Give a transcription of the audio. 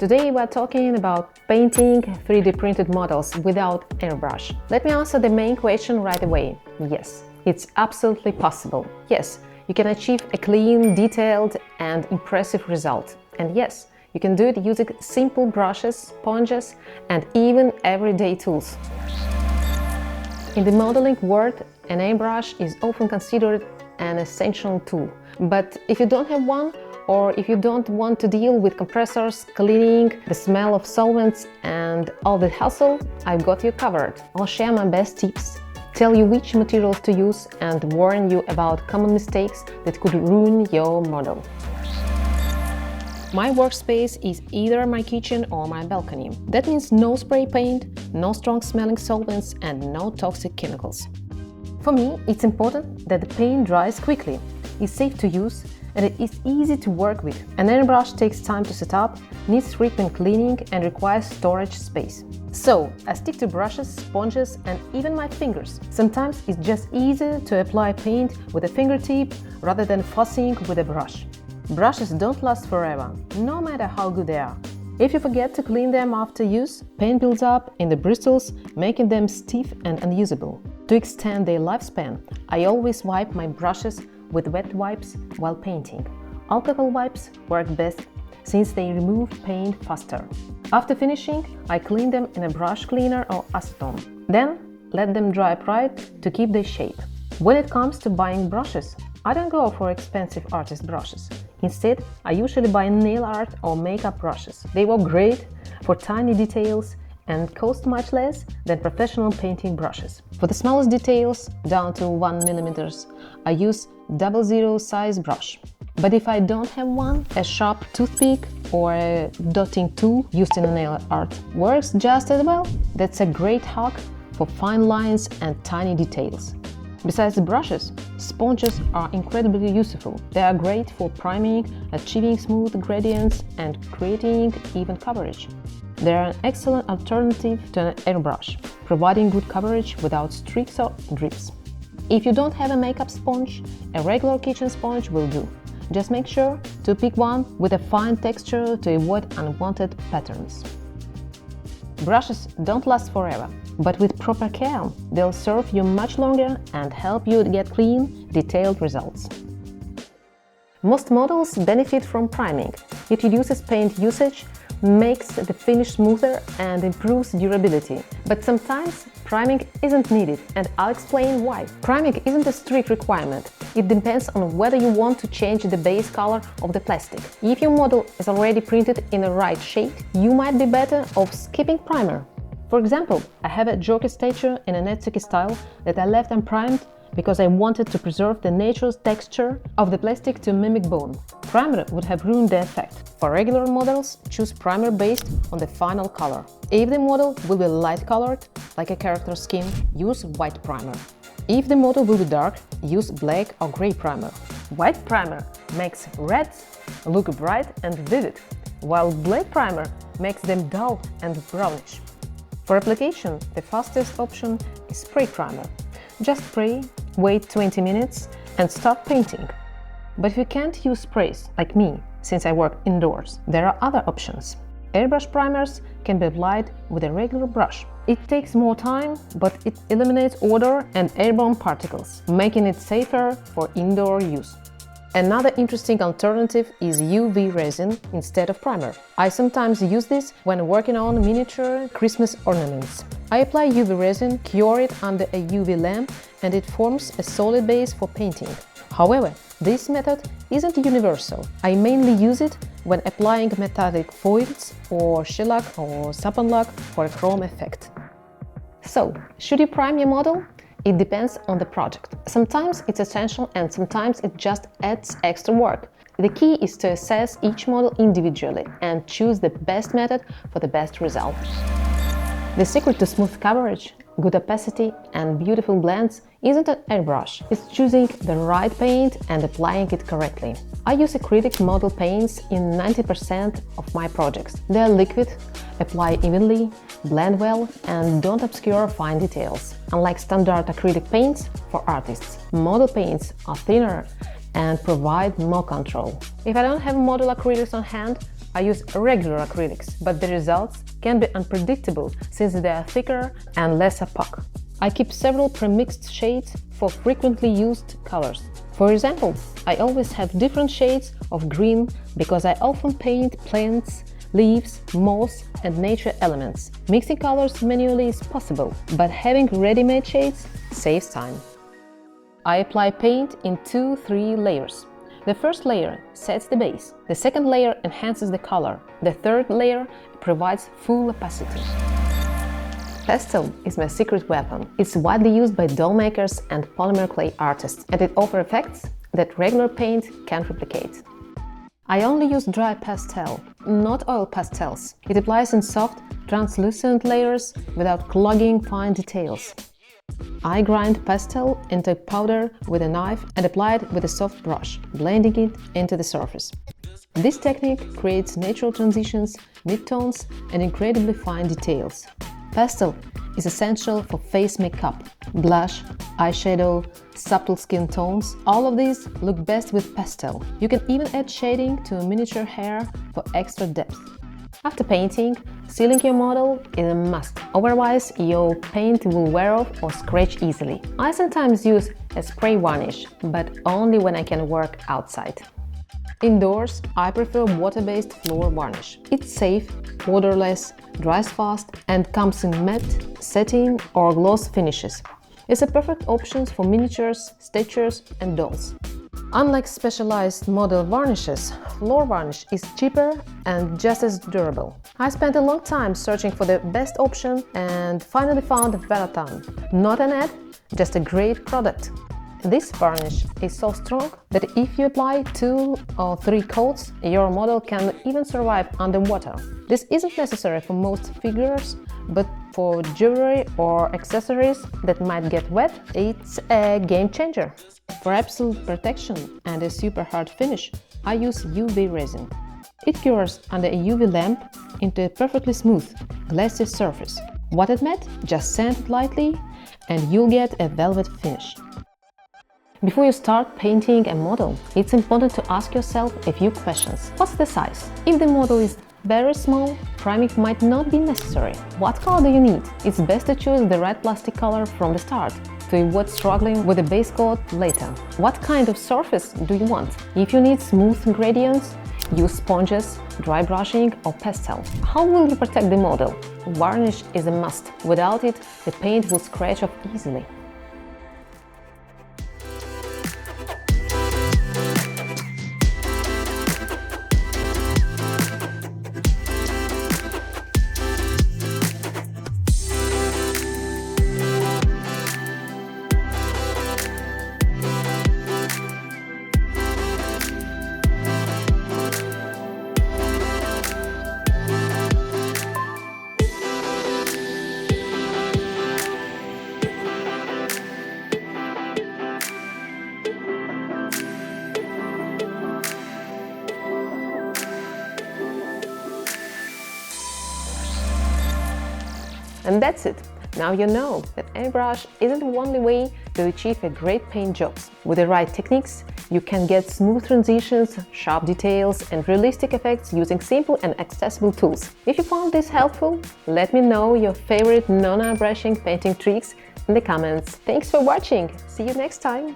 Today we're talking about painting 3D printed models without airbrush. Let me answer the main question right away. Yes, it's absolutely possible. Yes, you can achieve a clean, detailed and impressive result. And yes, you can do it using simple brushes, sponges and even everyday tools. In the modeling world, an airbrush is often considered an essential tool. But if you don't have one, or if you don't want to deal with compressors, cleaning, the smell of solvents and all the hassle, I've got you covered. I'll share my best tips, tell you which materials to use and warn you about common mistakes that could ruin your model. My workspace is either my kitchen or my balcony. That means no spray paint, no strong smelling solvents and no toxic chemicals. For me, it's important that the paint dries quickly, is safe to use and it is easy to work with. An airbrush takes time to set up, needs frequent cleaning and requires storage space. So, I stick to brushes, sponges and even my fingers. Sometimes it's just easier to apply paint with a fingertip rather than fussing with a brush. Brushes don't last forever, no matter how good they are. If you forget to clean them after use, paint builds up in the bristles, making them stiff and unusable. To extend their lifespan, I always wipe my brushes with wet wipes while painting. Alcohol wipes work best since they remove paint faster. After finishing, I clean them in a brush cleaner or acetone. Then let them dry upright to keep their shape. When it comes to buying brushes, I don't go for expensive artist brushes. Instead, I usually buy nail art or makeup brushes. They work great for tiny details and cost much less than professional painting brushes. For the smallest details, down to 1 mm, I use 00 size brush. But if I don't have one, a sharp toothpick or a dotting tool used in nail art works just as well. That's a great hack for fine lines and tiny details. Besides the brushes, sponges are incredibly useful. They are great for priming, achieving smooth gradients and creating even coverage. They are an excellent alternative to an airbrush, providing good coverage without streaks or drips. If you don't have a makeup sponge, a regular kitchen sponge will do. Just make sure to pick one with a fine texture to avoid unwanted patterns. Brushes don't last forever, but with proper care, they'll serve you much longer and help you get clean, detailed results. Most models benefit from priming. It reduces paint usage, makes the finish smoother and improves durability. But sometimes priming isn't needed, and I'll explain why. Priming isn't a strict requirement. It depends on whether you want to change the base color of the plastic. If your model is already printed in the right shade, you might be better off skipping primer. For example, I have a Joker statue in a Netsuke style that I left unprimed because I wanted to preserve the natural texture of the plastic to mimic bone. Primer would have ruined the effect. For regular models, choose primer based on the final color. If the model will be light colored, like a character's skin, use white primer. If the model will be dark, use black or gray primer. White primer makes reds look bright and vivid, while black primer makes them dull and brownish. For application, the fastest option is spray primer. Just spray, wait 20 minutes and start painting. But if you can't use sprays, like me, since I work indoors, there are other options. Airbrush primers can be applied with a regular brush. It takes more time, but it eliminates odor and airborne particles, making it safer for indoor use. Another interesting alternative is UV resin instead of primer. I sometimes use this when working on miniature Christmas ornaments. I apply UV resin, cure it under a UV lamp, and it forms a solid base for painting. However, this method isn't universal. I mainly use it when applying metallic foils or shellac or sapanlac for a chrome effect. So, should you prime your model? It depends on the project. Sometimes it's essential and sometimes it just adds extra work. The key is to assess each model individually and choose the best method for the best result. The secret to smooth coverage, good opacity and beautiful blends isn't an airbrush. It's choosing the right paint and applying it correctly. I use acrylic model paints in 90% of my projects. They are liquid, apply evenly, blend well and don't obscure fine details. Unlike standard acrylic paints for artists, model paints are thinner and provide more control. If I don't have model acrylics on hand, I use regular acrylics, but the results can be unpredictable since they are thicker and less opaque. I keep several pre-mixed shades for frequently used colors. For example, I always have different shades of green because I often paint plants, leaves, moss and nature elements. Mixing colors manually is possible, but having ready-made shades saves time. I apply paint in 2-3 layers. The first layer sets the base, the second layer enhances the color, the third layer provides full opacity. Pastel is my secret weapon. It's widely used by doll makers and polymer clay artists, and it offers effects that regular paint can't replicate. I only use dry pastel, not oil pastels. It applies in soft, translucent layers without clogging fine details. I grind pastel into powder with a knife and apply it with a soft brush, blending it into the surface. This technique creates natural transitions, midtones and incredibly fine details. Pastel is essential for face makeup, blush, eyeshadow, subtle skin tones. All of these look best with pastel. You can even add shading to a miniature hair for extra depth. After painting, sealing your model is a must, otherwise your paint will wear off or scratch easily. I sometimes use a spray varnish, but only when I can work outside. Indoors, I prefer water-based floor varnish. It's safe, odorless, dries fast and comes in matte, satin or gloss finishes. It's a perfect option for miniatures, statues and dolls. Unlike specialized model varnishes, floor varnish is cheaper and just as durable. I spent a long time searching for the best option and finally found Varatan. Not an ad, just a great product. This varnish is so strong that if you apply 2 or 3 coats, your model can even survive underwater. This isn't necessary for most figures, but for jewelry or accessories that might get wet, it's a game changer. For absolute protection and a super hard finish, I use UV resin. It cures under a UV lamp into a perfectly smooth, glassy surface. What it meant? Just sand it lightly and you'll get a velvet finish. Before you start painting a model, it's important to ask yourself a few questions. What's the size? If the model is very small, priming might not be necessary. What color do you need? It's best to choose the right plastic color from the start, to avoid struggling with the base coat later. What kind of surface do you want? If you need smooth gradients, use sponges, dry brushing or pastel. How will you protect the model? Varnish is a must. Without it, the paint will scratch off easily. And that's it! Now you know that airbrush isn't the only way to achieve a great paint job. With the right techniques, you can get smooth transitions, sharp details and realistic effects using simple and accessible tools. If you found this helpful, let me know your favorite non-airbrushing painting tricks in the comments. Thanks for watching! See you next time!